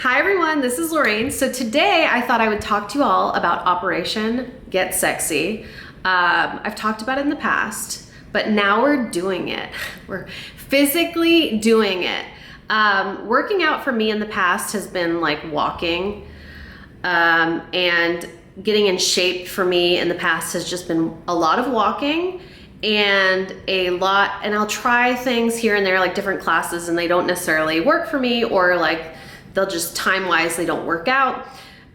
Hi everyone, this is Lorraine. So today I thought I would talk to you all about Operation Get Sexy. I've talked about it in the past, but now we're doing it. We're physically doing it. Working out for me in the past has been like walking, and getting in shape for me in the past has just been a lot of walking and I'll try things here and there, like different classes, and they don't necessarily work for me, or like they'll just time-wise, they don't work out.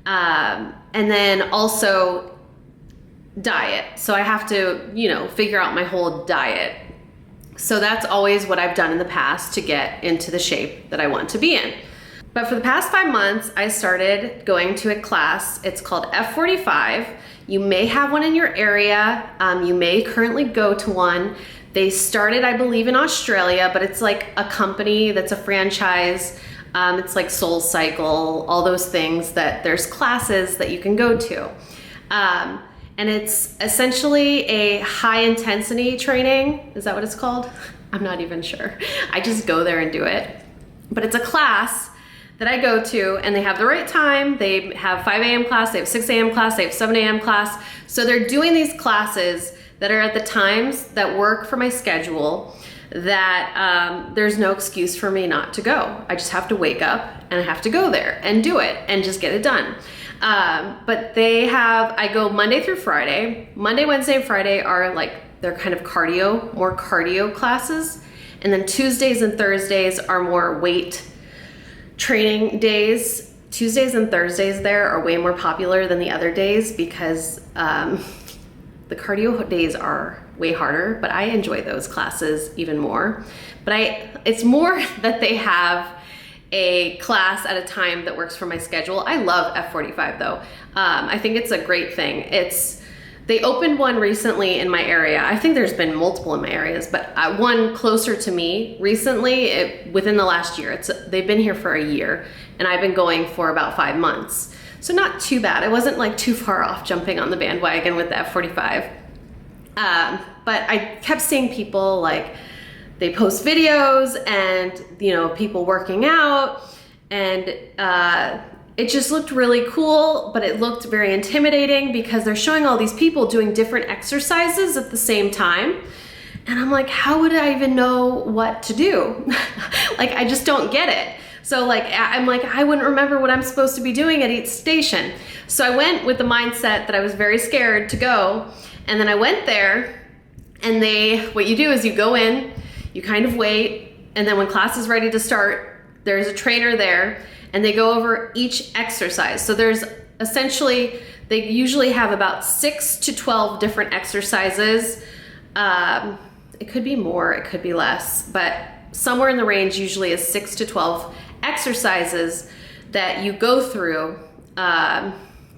And then also diet. So I have to, figure out my whole diet. So that's always what I've done in the past to get into the shape that I want to be in. But for the past 5 months, I started going to a class. It's called F45. You may have one in your area. You may currently go to one. They started, I believe, in Australia, but it's like a company that's a franchise. It's like Soul Cycle, all those things that there's classes that you can go to. And it's essentially a high intensity training. Is that what it's called? I'm not even sure. I just go there and do it. But it's a class that I go to, and they have the right time. They have 5 a.m. class, they have 6 a.m. class, they have 7 a.m. class. So they're doing these classes that are at the times that work for my schedule, that there's no excuse for me not to go. I just have to wake up and I have to go there and do it and just get it done. But I go Monday through Friday. Monday, Wednesday, and Friday are like, they're kind of more cardio classes. And then Tuesdays and Thursdays are more weight training days. Tuesdays and Thursdays there are way more popular than the other days because the cardio days are way harder, but I enjoy those classes even more. But it's more that they have a class at a time that works for my schedule. I love F45 though. I think it's a great thing. They opened one recently in my area. I think there's been multiple in my areas, but one closer to me recently, within the last year. They've been here for a year, and I've been going for about 5 months. So not too bad. I wasn't like too far off jumping on the bandwagon with the F45. But I kept seeing people, like, they post videos and, people working out, and it just looked really cool, but it looked very intimidating because they're showing all these people doing different exercises at the same time. And I'm like, how would I even know what to do? Like, I just don't get it. So I'm like, I wouldn't remember what I'm supposed to be doing at each station. So I went with the mindset that I was very scared to go. And then I went there, and what you do is you go in, you kind of wait, and then when class is ready to start, there's a trainer there, and they go over each exercise. So there's essentially, they usually have about 6 to 12 different exercises. It could be more, it could be less, but somewhere in the range usually is 6 to 12 exercises that you go through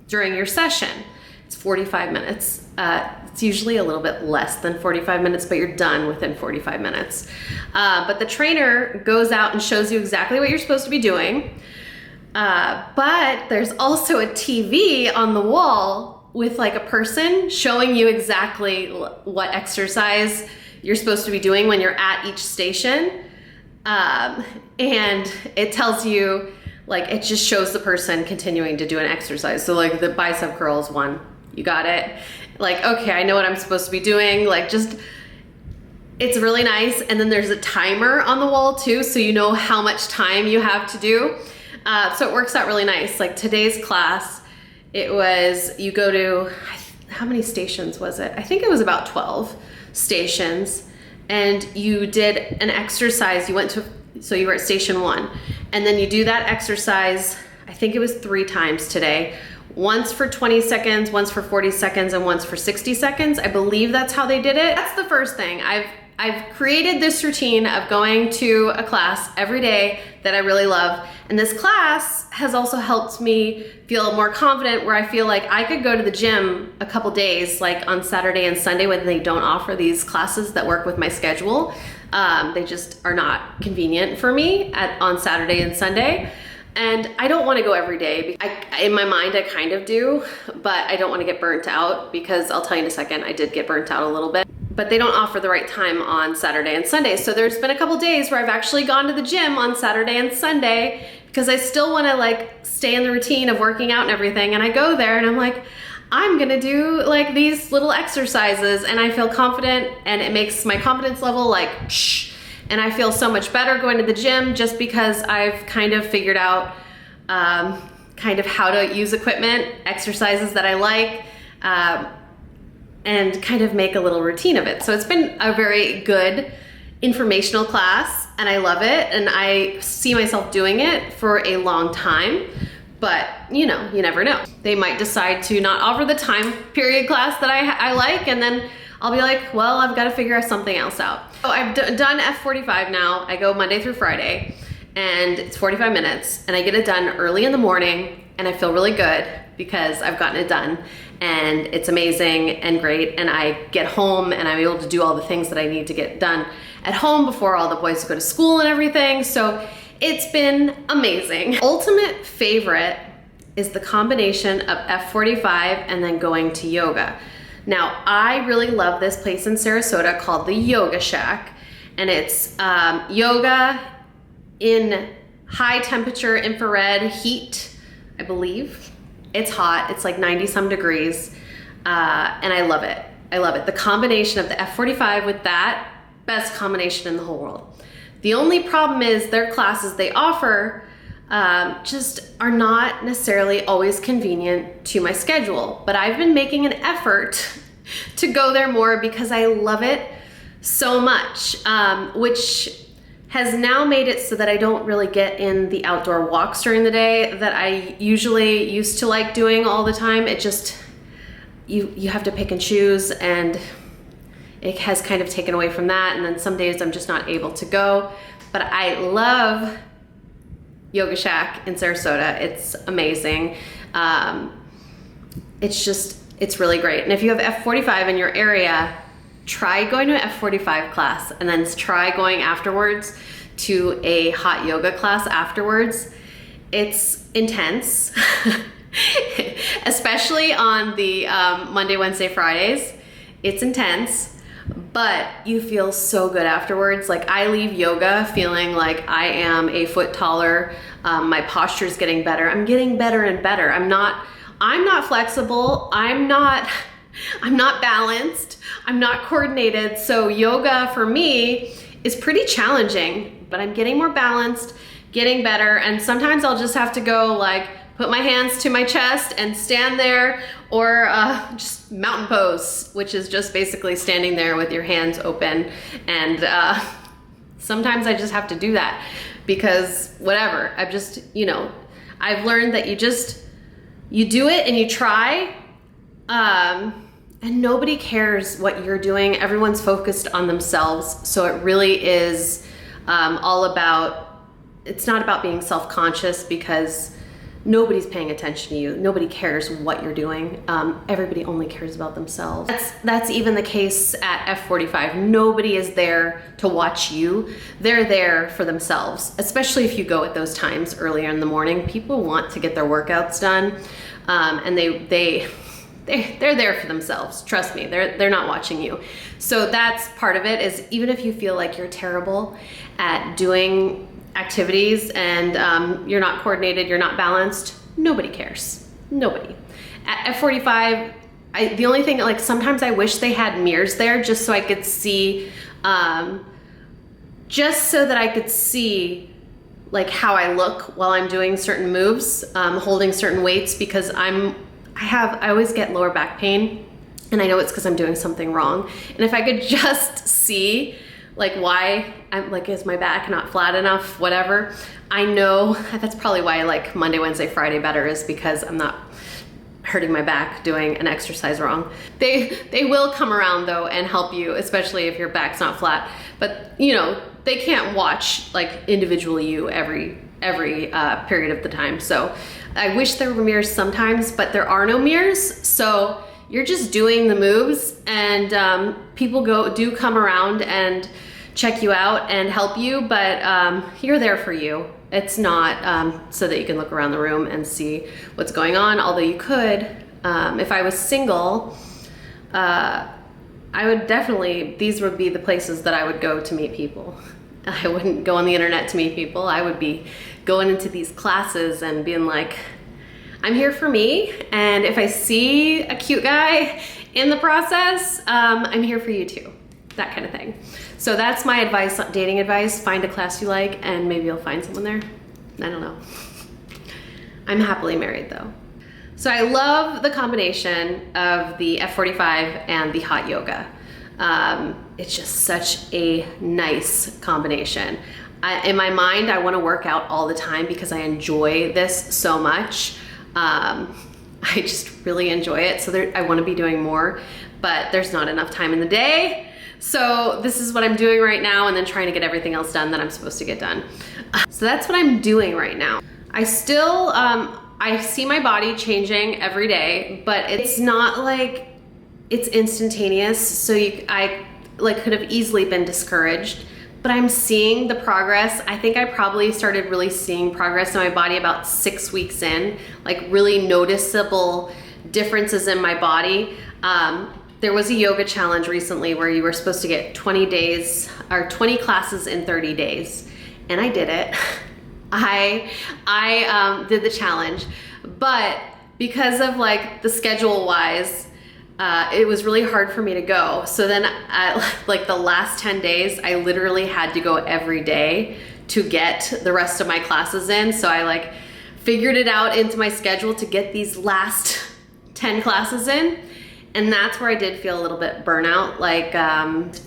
during your session. It's 45 minutes. It's usually a little bit less than 45 minutes, but you're done within 45 minutes. But the trainer goes out and shows you exactly what you're supposed to be doing. But there's also a TV on the wall with like a person showing you exactly what exercise you're supposed to be doing when you're at each station. And it tells you, like, it just shows the person continuing to do an exercise. So like the bicep curls one, you got it. Like, okay, I know what I'm supposed to be doing. Like, it's really nice. And then there's a timer on the wall too, so you know how much time you have to do. So it works out really nice. Like today's class, you go to, how many stations was it? I think it was about 12 stations. And you did an exercise. So you were at station 1. And then you do that exercise, I think it was 3 times today. Once for 20 seconds, once for 40 seconds, and once for 60 seconds. I believe that's how they did it. That's the first thing. I've created this routine of going to a class every day that I really love. And this class has also helped me feel more confident, where I feel like I could go to the gym a couple days, like on Saturday and Sunday, when they don't offer these classes that work with my schedule. They just are not convenient for me on Saturday and Sunday. And I don't want to go every day. In my mind, I kind of do, but I don't want to get burnt out, because I'll tell you in a second, I did get burnt out a little bit. But they don't offer the right time on Saturday and Sunday. So there's been a couple days where I've actually gone to the gym on Saturday and Sunday because I still want to like stay in the routine of working out and everything. And I go there and I'm like, I'm gonna do like these little exercises, and I feel confident, and it makes my confidence level like shh. And I feel so much better going to the gym just because I've kind of figured out kind of how to use equipment, exercises that I like, and kind of make a little routine of it. So it's been a very good informational class, and I love it, and I see myself doing it for a long time. But you know, you never know. They might decide to not offer the time period class that I like, and then I'll be like, well, I've got to figure something else out. So I've done F45 now. I go Monday through Friday, and it's 45 minutes, and I get it done early in the morning, and I feel really good because I've gotten it done, and it's amazing and great, and I get home and I'm able to do all the things that I need to get done at home before all the boys go to school and everything. So it's been amazing. Ultimate favorite is the combination of F45 and then going to yoga. Now, I really love this place in Sarasota called the Yoga Shack, and it's yoga in high temperature infrared heat, I believe. It's hot, it's like 90 some degrees, and I love it. I love it. The combination of the F45 with that, best combination in the whole world. The only problem is their classes they offer just are not necessarily always convenient to my schedule, but I've been making an effort to go there more because I love it so much, which has now made it so that I don't really get in the outdoor walks during the day that I usually used to like doing all the time. It just, you have to pick and choose, and it has kind of taken away from that, and then some days I'm just not able to go. But I love Yoga Shack in Sarasota. It's amazing. It's really great. And if you have F45 in your area, try going to an F45 class, and then try going afterwards to a hot yoga class afterwards. It's intense, especially on the Monday, Wednesday, Fridays. It's intense. But you feel so good afterwards. Like, I leave yoga feeling like I am a foot taller. My posture's getting better. I'm getting better and better. I'm not flexible. I'm not balanced. I'm not coordinated. So yoga for me is pretty challenging, but I'm getting more balanced, getting better. And sometimes I'll just have to go like put my hands to my chest and stand there, or just mountain pose, which is just basically standing there with your hands open. And sometimes I just have to do that because whatever, I've just, you know, I've learned that you do it and you try, and nobody cares what you're doing. Everyone's focused on themselves. So it really is all about, it's not about being self-conscious, because nobody's paying attention to you. Nobody cares what you're doing. Everybody only cares about themselves. That's even the case at F45. Nobody is there to watch you. They're there for themselves, especially if you go at those times earlier in the morning. People want to get their workouts done, and they're there for themselves. Trust me, they're not watching you. So that's part of it, is even if you feel like you're terrible at doing activities and you're not coordinated, you're not balanced, nobody cares. Nobody. At F45, the only thing, like, sometimes I wish they had mirrors there just so I could see, just so that I could see like how I look while I'm doing certain moves, holding certain weights, because I always get lower back pain, and I know it's because I'm doing something wrong. And if I could just see like why I'm like, is my back not flat enough, whatever, I know that's probably why I like Monday, Wednesday, Friday better, is because I'm not hurting my back doing an exercise wrong. They will come around though and help you, especially if your back's not flat. But you know, they can't watch like individual you every period of the time. So I wish there were mirrors sometimes, but there are no mirrors. So you're just doing the moves, and people do come around and check you out and help you, but you're there for you. It's not so that you can look around the room and see what's going on, although you could. If I was single, I would definitely, these would be the places that I would go to meet people. I wouldn't go on the internet to meet people. I would be going into these classes and being like, I'm here for me, and if I see a cute guy in the process, I'm here for you too. That kind of thing. So that's my advice, dating advice. Find a class you like, and maybe you'll find someone there. I don't know. I'm happily married though. So I love the combination of the F45 and the hot yoga. It's just such a nice combination. In my mind, I want to work out all the time because I enjoy this so much. I just really enjoy it. So I want to be doing more, but there's not enough time in the day. So this is what I'm doing right now, and then trying to get everything else done that I'm supposed to get done. So that's what I'm doing right now. I still, I see my body changing every day, but it's not like it's instantaneous. So I could have easily been discouraged, but I'm seeing the progress. I think I probably started really seeing progress in my body about 6 weeks in, like really noticeable differences in my body. There was a yoga challenge recently where you were supposed to get 20 days or 20 classes in 30 days. And I did it. I did the challenge, but because of like the schedule wise, it was really hard for me to go. So then like the last 10 days, I literally had to go every day to get the rest of my classes in. So I like figured it out into my schedule to get these last 10 classes in. And that's where I did feel a little bit burnout. Like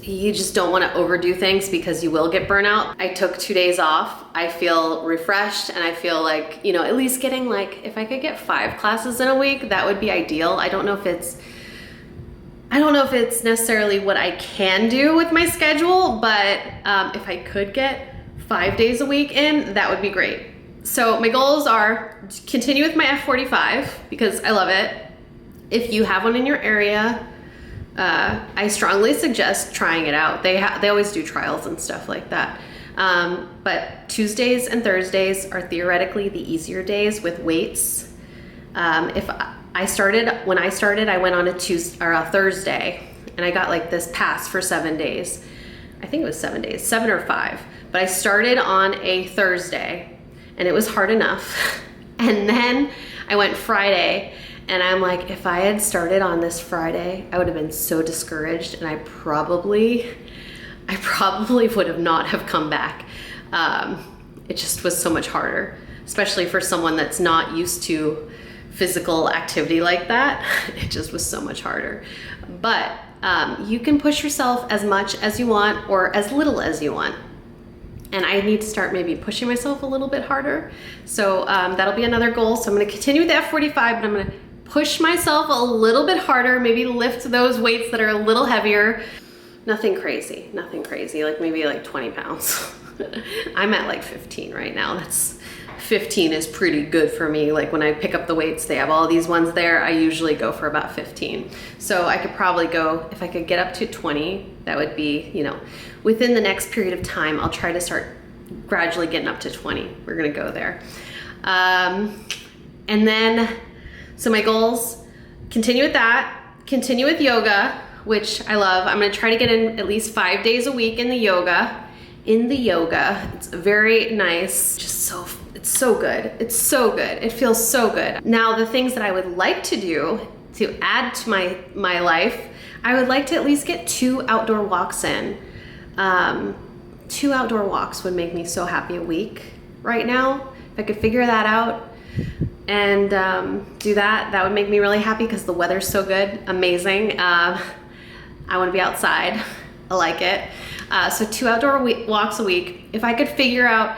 you just don't want to overdo things because you will get burnout. I took 2 days off. I feel refreshed, and I feel like, you know, at least getting like, if I could get 5 classes in a week, that would be ideal. I don't know if it's necessarily what I can do with my schedule, but if I could get 5 days a week in, that would be great. So my goals are to continue with my F45 because I love it. If you have one in your area, I strongly suggest trying it out. They always do trials and stuff like that. But Tuesdays and Thursdays are theoretically the easier days with weights. When I started, I went on a Tuesday or a Thursday, and I got like this pass for 7 days. I think it was 7 days, 7 or 5. But I started on a Thursday, and it was hard enough. And then I went Friday. And I'm like, if I had started on this Friday, I would have been so discouraged, and I probably would have not have come back. It just was so much harder, especially for someone that's not used to physical activity like that. It just was so much harder. But you can push yourself as much as you want or as little as you want. And I need to start maybe pushing myself a little bit harder. So that'll be another goal. So I'm gonna continue with the F45, but I'm gonna push myself a little bit harder, maybe lift those weights that are a little heavier. Nothing crazy, like maybe like 20 pounds. I'm at like 15 right now. 15 is pretty good for me. Like when I pick up the weights, they have all these ones there. I usually go for about 15. So I could probably go, if I could get up to 20, that would be, you know, within the next period of time, I'll try to start gradually getting up to 20. We're gonna go there. And then, so my goals, continue with that, continue with yoga, which I love. I'm gonna try to get in at least 5 days a week in the yoga. It's very nice, it's so good. It's so good, it feels so good. Now the things that I would like to do to add to my life, I would like to at least get 2 outdoor walks in. 2 outdoor walks would make me so happy a week right now. If I could figure that out and do that would make me really happy because the weather's so good, amazing. I want to be outside, I like it. So 2 outdoor walks a week. If I could figure out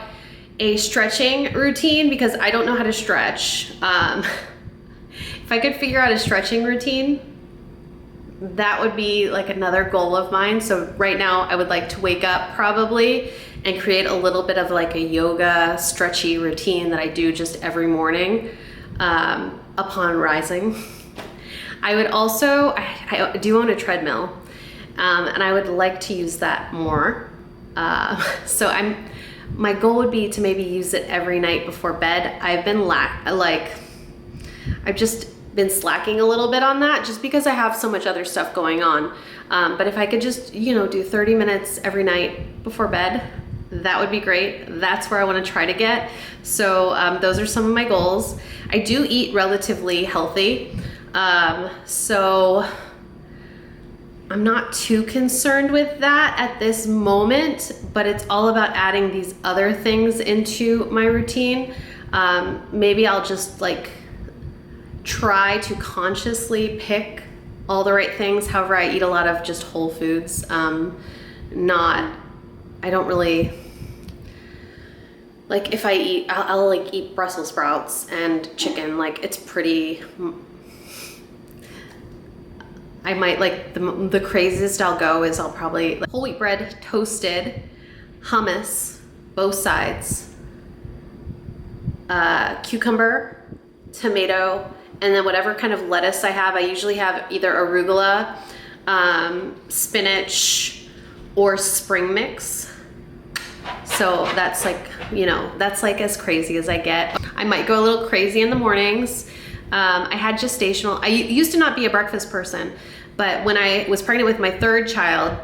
a stretching routine, because I don't know how to stretch. If I could figure out a stretching routine, that would be like another goal of mine. So right now I would like to wake up probably and create a little bit of like a yoga stretchy routine that I do just every morning upon rising. I would also, I do own a treadmill, and I would like to use that more. So my goal would be to maybe use it every night before bed. I've been I've just been slacking a little bit on that just because I have so much other stuff going on. But if I could just, you know, do 30 minutes every night before bed, that would be great. That's where I want to try to get. So those are some of my goals. I do eat relatively healthy. So I'm not too concerned with that at this moment, but it's all about adding these other things into my routine. Maybe I'll just like try to consciously pick all the right things. However, I eat a lot of just whole foods. I don't really, like if I eat, I'll like eat Brussels sprouts and chicken, like it's pretty, I might like, the craziest I'll go is I'll probably like whole wheat bread, toasted, hummus, both sides, cucumber, tomato, and then whatever kind of lettuce I have. I usually have either arugula, spinach, or spring mix. So that's like, you know, that's like as crazy as I get. I might go a little crazy in the mornings. I had gestational, I used to not be a breakfast person, but when I was pregnant with my third child,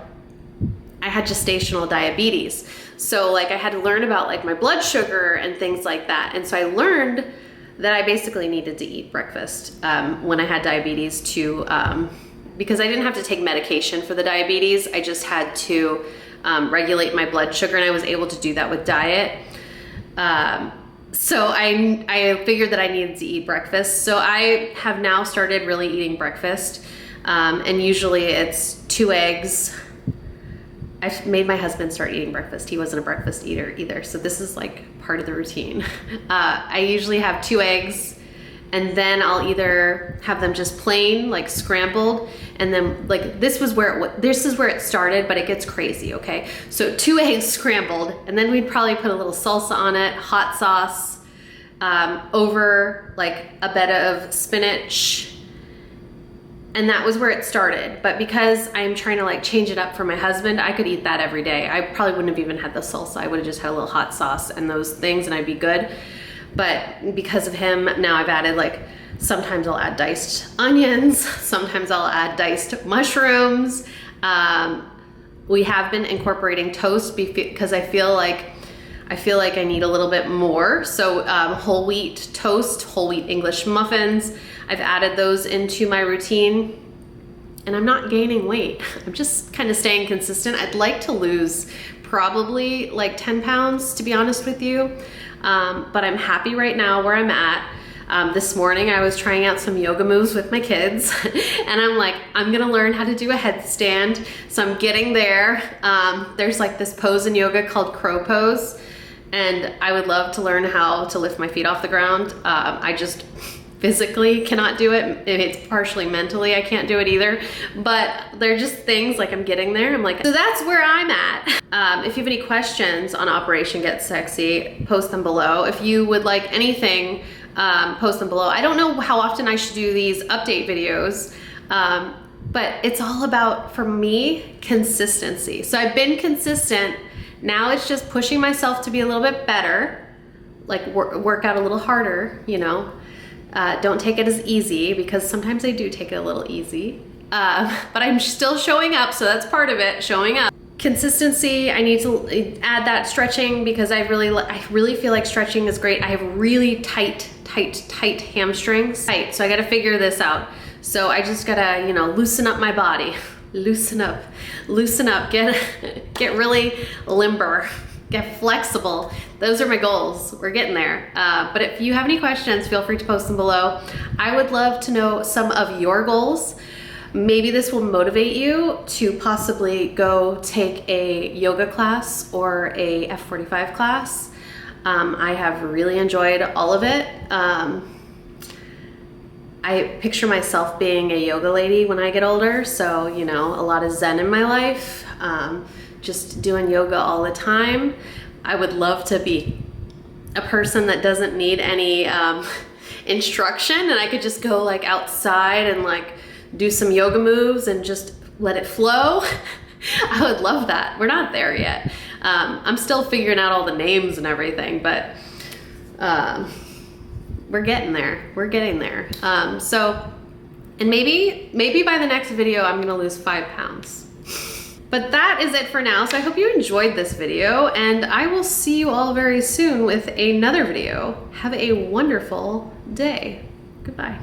I had gestational diabetes. So like I had to learn about like my blood sugar and things like that. And so I learned that I basically needed to eat breakfast when I had diabetes to, because I didn't have to take medication for the diabetes. I just had to regulate my blood sugar, and I was able to do that with diet. So I figured that I needed to eat breakfast. So I have now started really eating breakfast. And usually it's 2 eggs. I've made my husband start eating breakfast. He wasn't a breakfast eater either. So this is like part of the routine. I usually have 2 eggs, and then I'll either have them just plain, like scrambled, and then like this is where it started, but it gets crazy, okay? So 2 eggs scrambled, and then we'd probably put a little salsa on it, hot sauce, over like a bed of spinach, and that was where it started. But because I'm trying to like change it up for my husband, I could eat that every day. I probably wouldn't have even had the salsa. I would have just had a little hot sauce and those things, and I'd be good. But because of him, now I've added like, sometimes I'll add diced onions, sometimes I'll add diced mushrooms. We have been incorporating toast because I feel like I need a little bit more. So whole wheat toast, whole wheat English muffins, I've added those into my routine, and I'm not gaining weight. I'm just kind of staying consistent. I'd like to lose probably like 10 pounds, to be honest with you. But I'm happy right now where I'm at. This morning I was trying out some yoga moves with my kids, and I'm like, I'm gonna learn how to do a headstand. So I'm getting there. There's like this pose in yoga called crow pose, and I would love to learn how to lift my feet off the ground. I just physically cannot do it. It's partially mentally, I can't do it either. But they're just things like I'm getting there. I'm like, so that's where I'm at. If you have any questions on Operation Get Sexy, post them below. If you would like anything, post them below. I don't know how often I should do these update videos, but it's all about, for me, consistency. So I've been consistent. Now it's just pushing myself to be a little bit better, like work out a little harder, you know. Don't take it as easy, because sometimes I do take it a little easy, but I'm still showing up, so that's part of it, showing up. Consistency, I need to add that stretching, because I really feel like stretching is great. I have really tight hamstrings, so I gotta figure this out. So I just gotta, you know, loosen up my body, loosen up, get really limber, get flexible. Those are my goals. We're getting there. But if you have any questions, feel free to post them below. I would love to know some of your goals. Maybe this will motivate you to possibly go take a yoga class or a F45 class. I have really enjoyed all of it. I picture myself being a yoga lady when I get older. So, you know, a lot of Zen in my life. Just doing yoga all the time. I would love to be a person that doesn't need any instruction, and I could just go like outside and like do some yoga moves and just let it flow. I would love that. We're not there yet. I'm still figuring out all the names and everything, but we're getting there. We're getting there. So, and maybe by the next video, I'm gonna lose 5 pounds. But that is it for now. So I hope you enjoyed this video, and I will see you all very soon with another video. Have a wonderful day. Goodbye.